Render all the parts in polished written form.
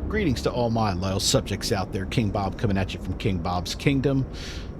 Greetings to all my loyal subjects out there. King Bob coming at you from King Bob's Kingdom,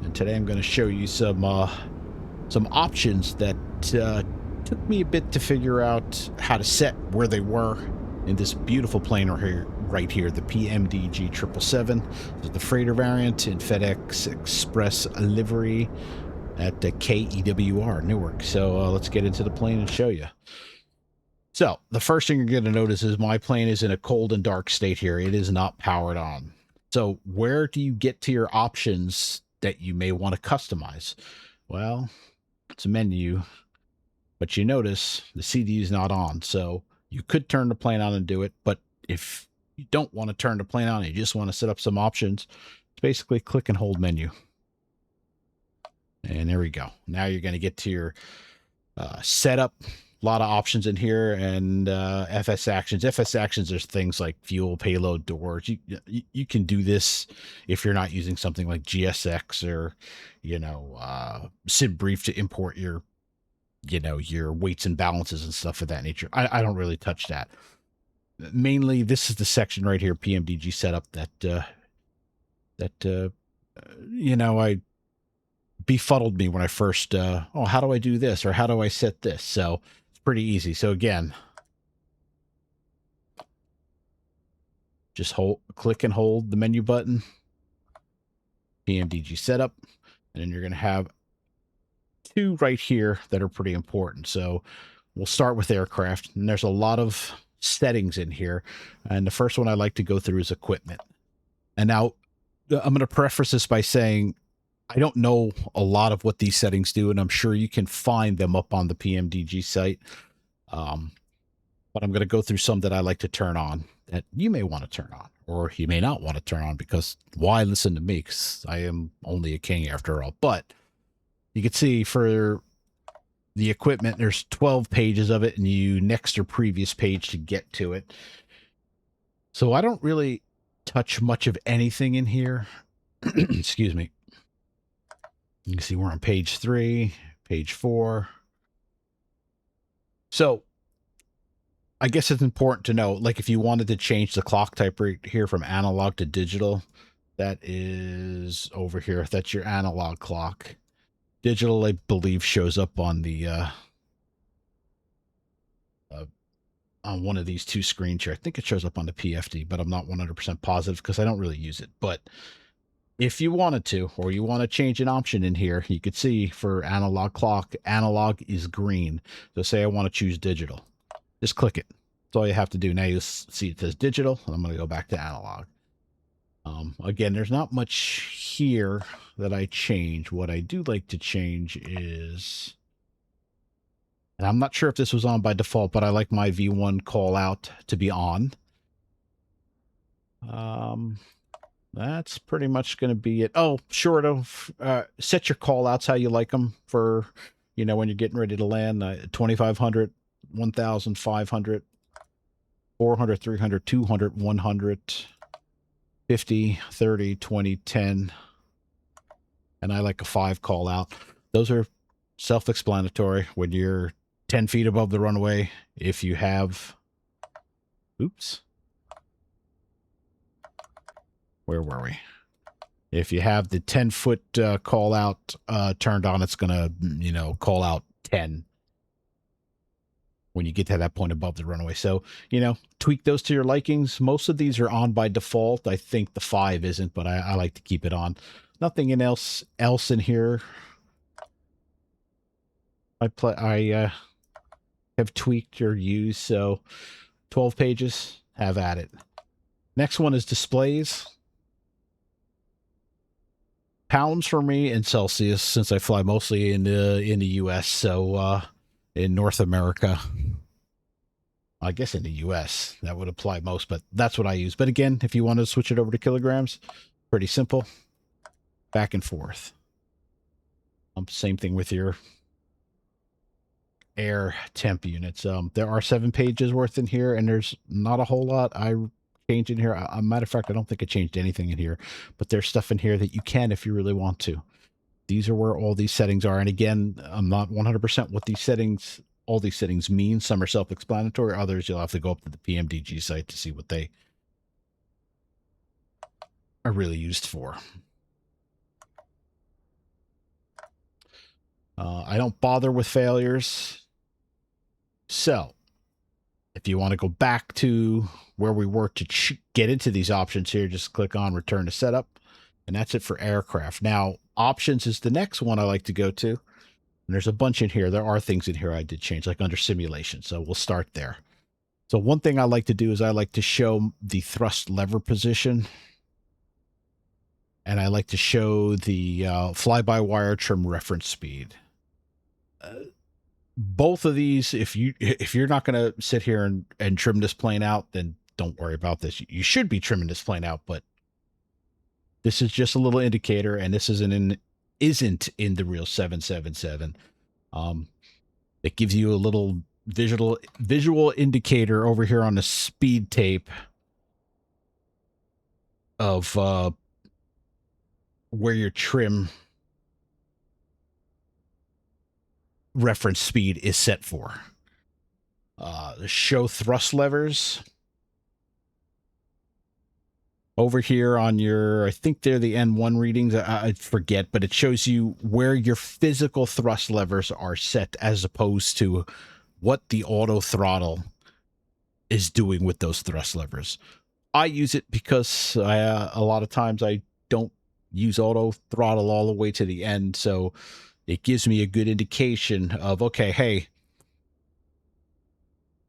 and today I'm going to show you some options that took me a bit to figure out how to set where they were in this beautiful plane right here, the PMDG 777. This is the freighter variant in FedEx Express livery at KEWR Newark. So let's get into the plane and show you. So the first thing you're going to notice is my plane is in a cold and dark state here. It is not powered on. So where do you get to your options that you may want to customize? Well, it's a menu, but you notice the CDU is not on. So you could turn the plane on and do it. But if you don't want to turn the plane on, you just want to set up some options, it's basically click and hold menu. And there we go. Now you're going to get to your setup. A lot of options in here, and FS actions. FS actions are things like fuel, payload, doors. You can do this if you're not using something like GSX or, SID brief to import your, your weights and balances and stuff of that nature. I don't really touch that. Mainly, this is the section right here, PMDG setup, that I befuddled me when I first, how do I do this, or how do I set this? So pretty easy. So again, just click and hold the menu button, PMDG setup, and then you're going to have two right here that are pretty important. So we'll start with aircraft, and there's a lot of settings in here. And the first one I like to go through is equipment. And now I'm going to preface this by saying I don't know a lot of what these settings do, and I'm sure you can find them up on the PMDG site. But I'm going to go through some that I like to turn on that you may want to turn on, or you may not want to turn on, because why listen to me? Because I am only a king after all. But you can see for the equipment, there's 12 pages of it, and you next or previous page to get to it. So I don't really touch much of anything in here. Excuse me. You can see we're on page 3, page 4. So I guess it's important to know, like if you wanted to change the clock type right here from analog to digital, that is over here. That's your analog clock. Digital, I believe, shows up on the on one of these two screens here. I think it shows up on the PFD, but I'm not 100% positive because I don't really use it. But if you wanted to, or you want to change an option in here, you could see for analog clock, analog is green. So say I want to choose digital. Just click it. That's all you have to do. Now you see it says digital, and I'm going to go back to analog. Again, there's not much here that I change. What I do like to change is, and I'm not sure if this was on by default, but I like my V1 call out to be on. That's pretty much going to be it. Oh, short of set your call outs how you like them for, when you're getting ready to land. 2,500, 1,500, 400, 300, 200, 100, 50, 30, 20, 10. And I like a 5 call out. Those are self-explanatory. When you're 10 feet above the runway, if you have, oops. Where were we? If you have the 10-foot call out turned on, it's going to, call out 10 when you get to that point above the runway. So, tweak those to your likings. Most of these are on by default. I think the 5 isn't, but I like to keep it on. Nothing else in here. I have tweaked or used. So 12 pages, have at it. Next one is displays. Pounds for me in Celsius, since I fly mostly in the U.S. So in North America, I guess in the U.S. that would apply most, but that's what I use. But again, if you want to switch it over to kilograms, pretty simple. Back and forth. Same thing with your air temp units. There are 7 pages worth in here, and there's not a whole lot I change in here. A matter of fact, I don't think I changed anything in here, but there's stuff in here that you can if you really want to. These are where all these settings are. And again, I'm not 100% what all these settings mean. Some are self-explanatory. Others, you'll have to go up to the PMDG site to see what they are really used for. I don't bother with failures. So if you want to go back to where we were to get into these options here, just click on return to setup. And that's it for aircraft. Now, options is the next one I like to go to. And there's a bunch in here. There are things in here I did change, like under simulation. So we'll start there. So one thing I like to do is I like to show the thrust lever position. And I like to show the fly-by-wire trim reference speed. Both of these, if you're not going to sit here and trim this plane out, then don't worry about this. You should be trimming this plane out, but this is just a little indicator, and this isn't in the real 777. It gives you a little visual indicator over here on the speed tape of where your trim reference speed is set for. Show thrust levers. Over here on your, I think they're the N1 readings, I forget, but it shows you where your physical thrust levers are set as opposed to what the auto throttle is doing with those thrust levers. I use it because a lot of times I don't use auto throttle all the way to the end, so it gives me a good indication of, okay, hey,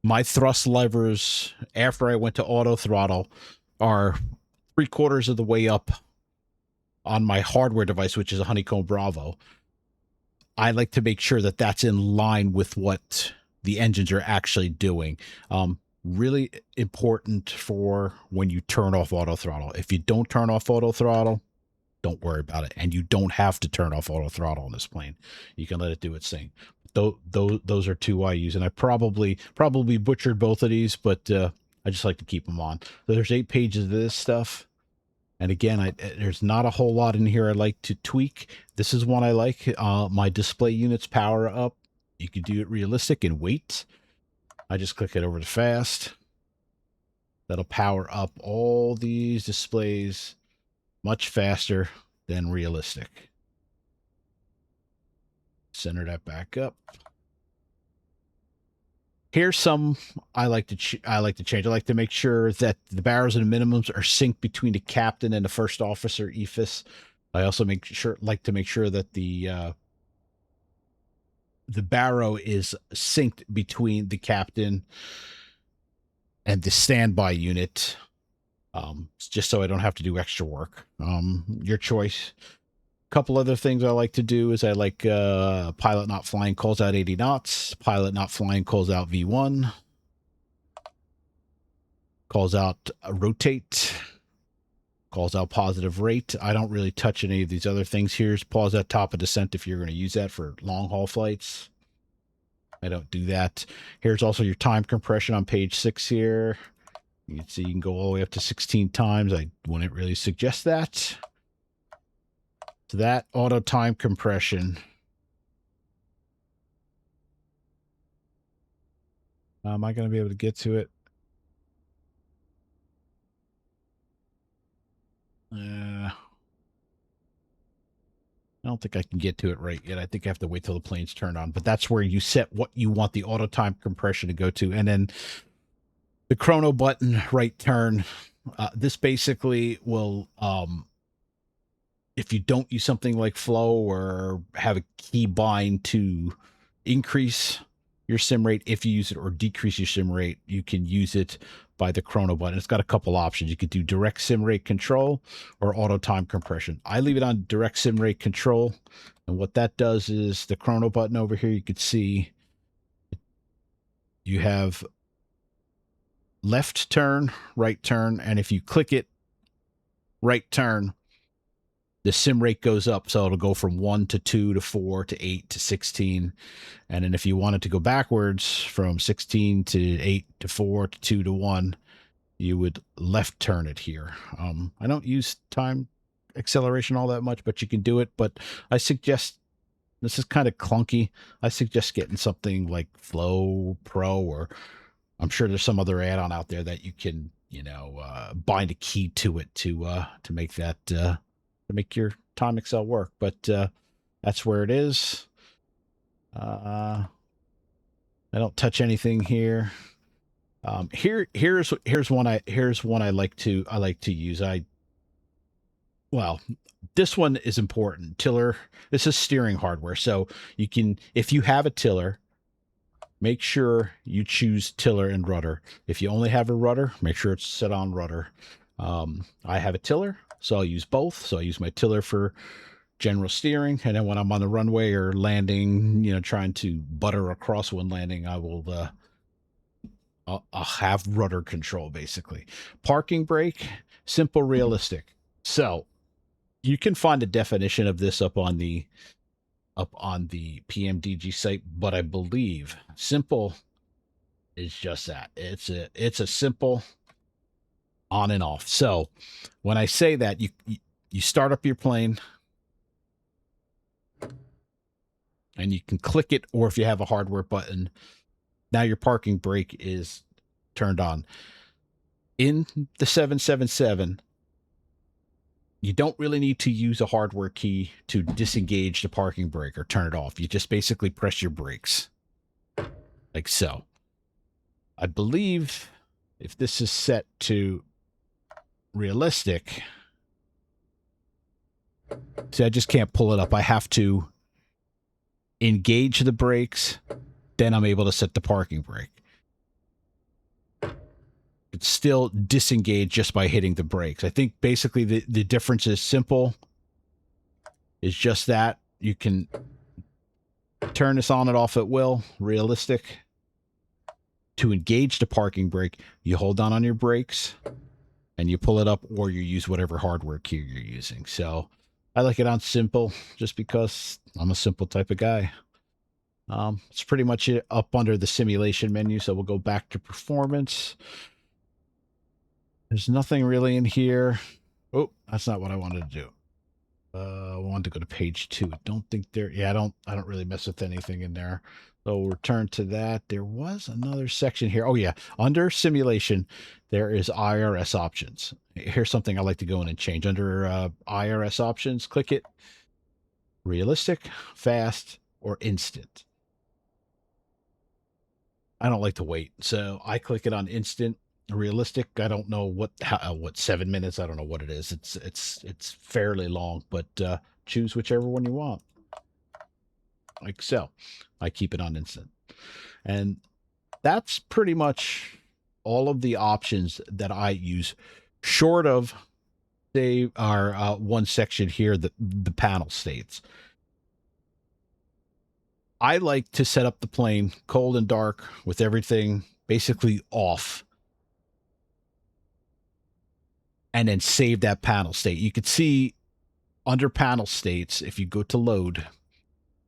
my thrust levers after I went to auto throttle are 3/4 of the way up on my hardware device, which is a Honeycomb BRAVO. I like to make sure that that's in line with what the engines are actually doing. Really important for when you turn off auto throttle. If you don't turn off auto throttle, don't worry about it. And you don't have to turn off auto throttle on this plane. You can let it do its thing. Those are two I use. And I probably butchered both of these, but I just like to keep them on. So there's 8 pages of this stuff. And again, there's not a whole lot in here I like to tweak. This is one I like. My display units power up. You can do it realistic and wait. I just click it over to fast. That'll power up all these displays much faster than realistic. Center that back up. Here's some I like to change. I like to make sure that the barrows and the minimums are synced between the captain and the first officer EFIS. I also like to make sure that the barrow is synced between the captain and the standby unit, just so I don't have to do extra work. Your choice. Couple other things I like to do is I like pilot not flying calls out 80 knots. Pilot not flying calls out V1. Calls out rotate. Calls out positive rate. I don't really touch any of these other things. Here's pause at top of descent if you're going to use that for long haul flights. I don't do that. Here's also your time compression on page 6 here. You can see you can go all the way up to 16 times. I wouldn't really suggest that. So that auto time compression. Am I going to be able to get to it? I don't think I can get to it right yet. I think I have to wait till the plane's turned on. But that's where you set what you want the auto time compression to go to. And then the chrono button, right turn. This basically will... if you don't use something like flow or have a key bind to increase your sim rate, if you use it, or decrease your sim rate, you can use it by the chrono button. It's got a couple options. You could do direct sim rate control or auto time compression. I leave it on direct sim rate control. And what that does is the chrono button over here, you could see you have left turn, right turn. And if you click it, right turn, the sim rate goes up, so it'll go from 1 to 2 to 4 to 8 to 16. And then if you wanted to go backwards from 16 to 8 to 4 to 2 to 1, you would left turn it here. I don't use time acceleration all that much, but you can do it. But I suggest, this is kind of clunky, I suggest getting something like Flow Pro, or I'm sure there's some other add-on out there that you can bind a key to it to make that to make your time Excel work. But that's where it is. I don't touch anything here. Here's one I like to use. Well, this one is important. Tiller. This is steering hardware, so you can, if you have a tiller, make sure you choose tiller and rudder. If you only have a rudder, make sure it's set on rudder. I have a tiller, so I'll use both. So I use my tiller for general steering, and then when I'm on the runway or landing, trying to butter across one landing, I'll have rudder control basically. Parking brake, simple, realistic. So you can find a definition of this up on the PMDG site, but I believe simple is just that. It's a simple on and off. So when I say that, you start up your plane and you can click it, or if you have a hardware button, now your parking brake is turned on. In the 777, you don't really need to use a hardware key to disengage the parking brake or turn it off. You just basically press your brakes like so. I believe if this is set to realistic, see, I just can't pull it up. I have to engage the brakes, then I'm able to set the parking brake. It's still disengaged just by hitting the brakes. I think basically the difference is simple. Is just that you can turn this on and off at will. Realistic, to engage the parking brake, you hold down on your brakes and you pull it up, or you use whatever hardware key you're using. So I like it on simple just because I'm a simple type of guy. It's pretty much it up under the simulation menu. So we'll go back to performance. There's nothing really in here. Oh, that's not what I wanted to do. I wanted to go to page 2. I don't think there. Yeah, I don't really mess with anything in there. So we'll return to that. There was another section here. Oh yeah, under simulation, there is IRS options. Here's something I like to go in and change. Under IRS options, click it. Realistic, fast, or instant. I don't like to wait, so I click it on instant. Realistic, I don't know what 7 minutes, I don't know what it is. It's fairly long, but choose whichever one you want, like so. I keep it on instant, and that's pretty much all of the options that I use, short of our one section here, the panel states. I like to set up the plane cold and dark with everything basically off, and then save that panel state. You could see under panel states, if you go to load,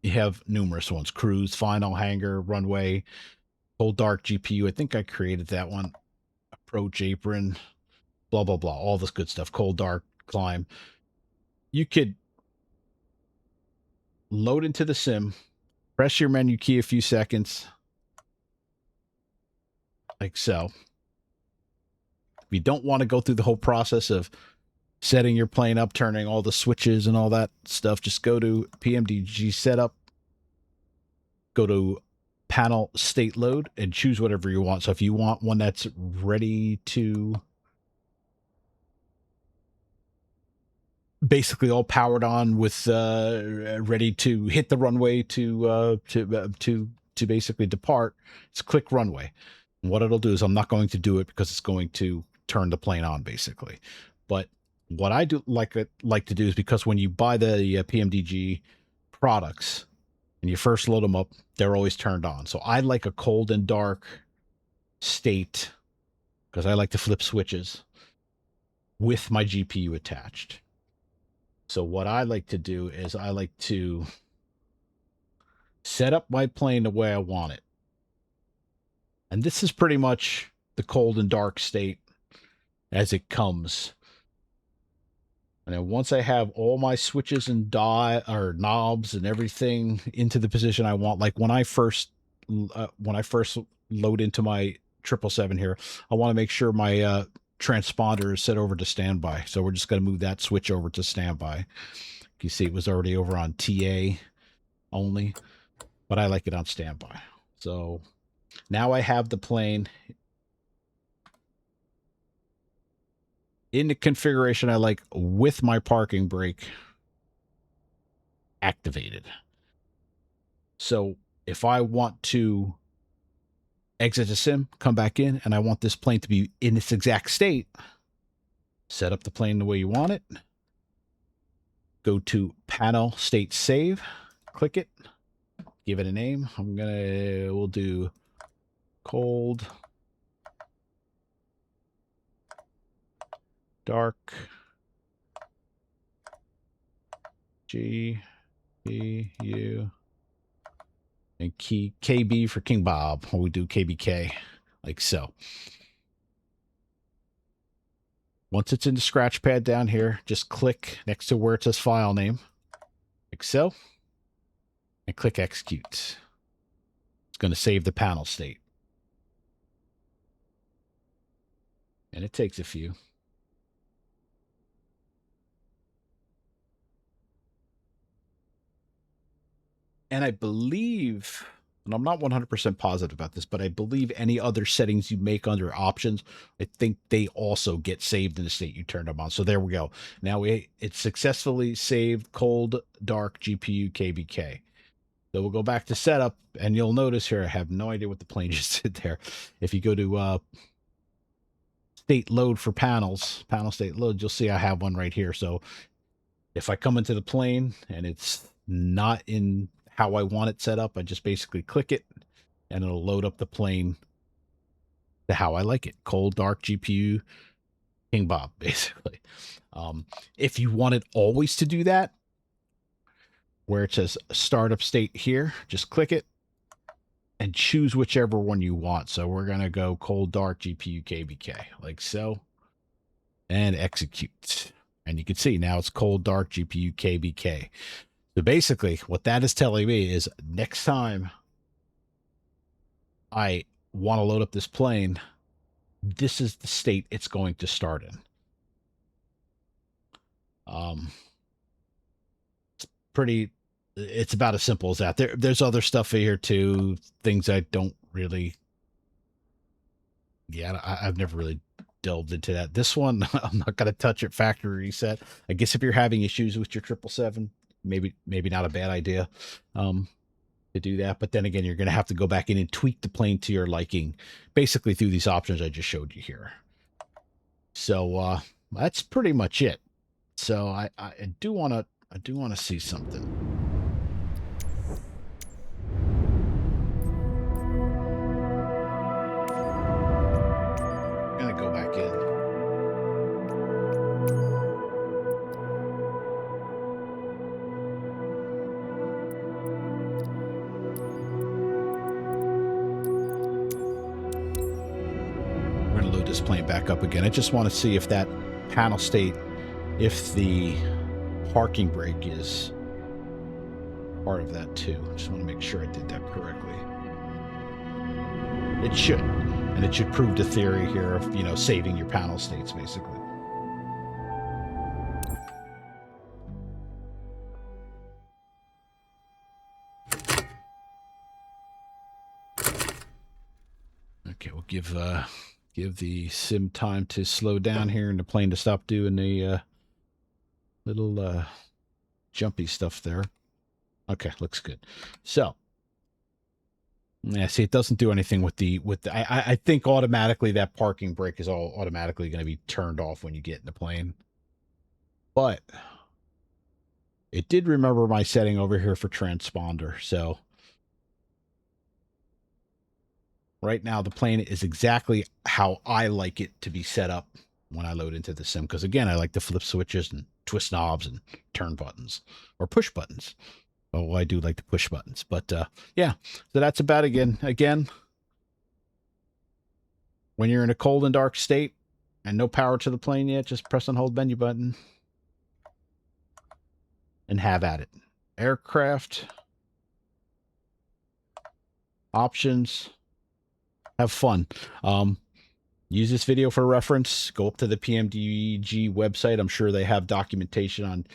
you have numerous ones: cruise, final, hangar, runway, cold, dark, GPU. I think I created that one. Approach, apron, blah, blah, blah. All this good stuff. Cold, dark, climb. You could load into the sim, press your menu key a few seconds, like so. If you don't want to go through the whole process of setting your plane up, turning all the switches and all that stuff, just go to PMDG setup, go to panel state load, and choose whatever you want. So if you want one that's ready to basically all powered on with ready to hit the runway to basically depart, it's click runway. And what it'll do is, I'm not going to do it because it's going to turn the plane on basically. But what I do like to do is, because when you buy the PMDG products and you first load them up, they're always turned on. So I like a cold and dark state because I like to flip switches with my GPU attached. So what I like to do is I like to set up my plane the way I want it. And this is pretty much the cold and dark state as it comes. And then once I have all my switches and knobs and everything into the position I want, like when I first load into my 777 here, I want to make sure my transponder is set over to standby. So we're just going to move that switch over to standby. You see it was already over on TA only, but I like it on standby. So now I have the plane in the configuration I like with my parking brake activated. So if I want to exit the sim, come back in, and I want this plane to be in its exact state, set up the plane the way you want it. Go to panel state save, click it, give it a name. We'll do cold, dark, GPU, and key KB for King Bob, or we do KBK, like so. Once it's in the scratch pad down here, just click next to where it says file name, like so, and click execute. It's going to save the panel state. And it takes a few. And I believe, and I'm not 100% positive about this, but I believe any other settings you make under options, I think they also get saved in the state you turned them on. So there we go. Now it's successfully saved cold, dark, GPU, KBK. So we'll go back to setup, and you'll notice here, I have no idea what the plane just did there. If you go to state load for panels, panel state load, you'll see I have one right here. So if I come into the plane and it's not in how I want it set up, I just basically click it and it'll load up the plane to how I like it. Cold, dark, GPU, King Bob, basically. If you want it always to do that, where it says startup state here, just click it and choose whichever one you want. So we're going to go cold, dark, GPU, KBK, like so, and execute. And you can see now it's cold, dark, GPU, KBK. So basically what that is telling me is next time I want to load up this plane, this is the state it's going to start in. It's about as simple as that. There's other stuff here too, things I don't really, I've never really delved into that. This one, I'm not going to touch it. Factory reset. I guess if you're having issues with your 777, maybe not a bad idea to do that. But then again, you're going to have to go back in and tweak the plane to your liking, basically through these options I just showed you here. So that's pretty much it. So I do want to see something. I'm going to go back in. We're going to load this plane back up again. I just want to see if that panel state, if the parking brake is part of that too. Just want to make sure I did that correctly. It should. And it should prove the theory here of, saving your panel states, basically. Okay, we'll give the sim time to slow down here and the plane to stop doing the little jumpy stuff there. Okay, looks good. So, yeah, see, it doesn't do anything with the I think automatically that parking brake is all automatically going to be turned off when you get in the plane. But it did remember my setting over here for transponder. So right now the plane is exactly how I like it to be set up when I load into the sim. Because again, I like to flip switches and twist knobs and turn buttons or push buttons. Oh, I do like the push buttons, but yeah, so that's about it. Again, when you're in a cold and dark state and no power to the plane yet, just press and hold menu button and have at it. Aircraft, options, have fun. use this video for reference. Go up to the PMDG website. I'm sure they have documentation on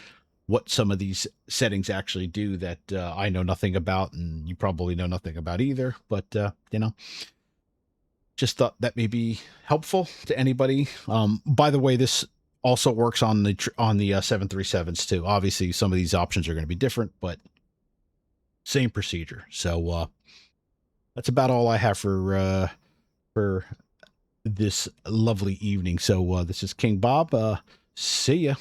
what some of these settings actually do that I know nothing about, and you probably know nothing about either. But, you know, just thought that may be helpful to anybody. By the way, this also works on the 737s too. Obviously, some of these options are going to be different, but same procedure. So that's about all I have for this lovely evening. So this is King Bob. See ya.